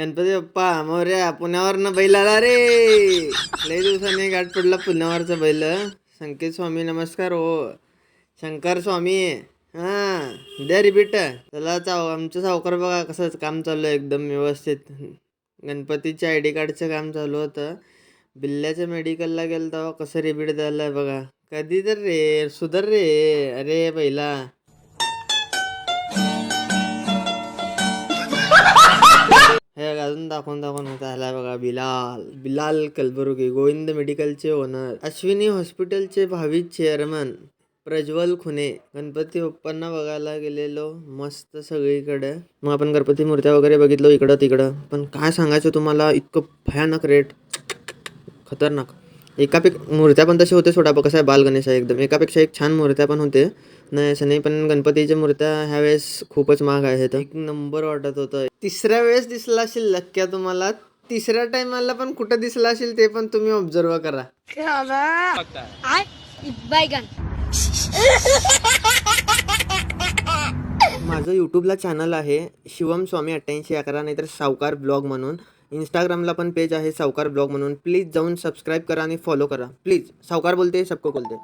गणपती बाप्पा मोरया. पुण्यावरनं बैल आला रे. लय दिवसांनी गाठ पडला पुण्यावरचा बैल. संकेत स्वामी नमस्कार हो. शंकर स्वामी. हा द्या रिपीट. चला आमचं सावकार बघा कसं काम चालू आहे एकदम व्यवस्थित. गणपतीच्या आय डी कार्डचं काम चालू होतं. बिल्ल्याच्या मेडिकलला गेलं तेव्हा कसं रिपीट द्यायला बघा. कधी तर रे सुधर रे. अरे पहिला हे अजून दाखवून होता आला बघा. बिलाल कलबुर्गी गोविंद मेडिकलचे ओनर. अश्विनी हॉस्पिटलचे भावी चेअरमन प्रज्वल खुने. गणपती बाप्पांना बघायला गेलेलो मस्त सगळीकडे. मग आपण गणपती मूर्त्या वगैरे बघितलो इकडं तिकडं. पण काय सांगायचं तुम्हाला, इतकं भयानक रेट, खतरनाक. मूर्त्या पण तसे होते सोडा. कसं आहे बाल गणेश आहे एकदम. एकापेक्षा एक छान मूर्त्या पण होते, नाही असं नाही. पण गणपतीच्या मूर्त्या ह्यावेळेस खूपच महाग आहेत. एक नंबर वाटत होतं. तिसऱ्या वेळेस दिसला असेल लक्क्या तुम्हाला. तिसऱ्या टायमाला पण कुठं दिसला असेल ते पण तुम्ही ऑब्झर्व करा. माझं यूट्यूबला चॅनल आहे शिवम स्वामी 8811, नाहीतर सावकार ब्लॉग म्हणून. इंस्टाग्रामला पण पेज आहे सावकार ब्लॉग म्हणून. प्लीज जाऊन सबस्क्राईब करा आणि फॉलो करा प्लीज. सावकार बोलते सबको बोलते.